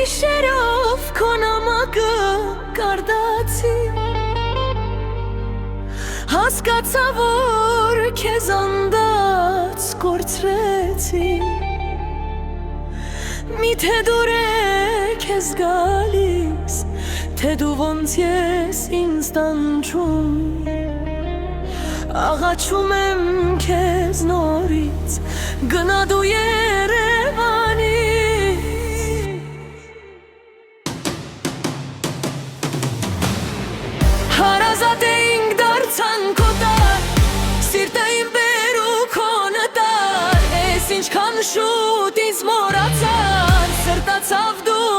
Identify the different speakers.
Speaker 1: գիշերով քո նամակը կարդացի Հասկացա, որ քեզ անդած կորցրեցի Միթե դուր է քեզ գալիս Թե դու ոնց ես ինձ տանջում Աղաչում եմ քեզ նորից Գնա դու Երևանի Հարազատ էինք դարձանք օտար Սիրտը իմ բեր ու քո նտար Էս ինչքան շուտ ինձ մոռացար Սրտացավ դու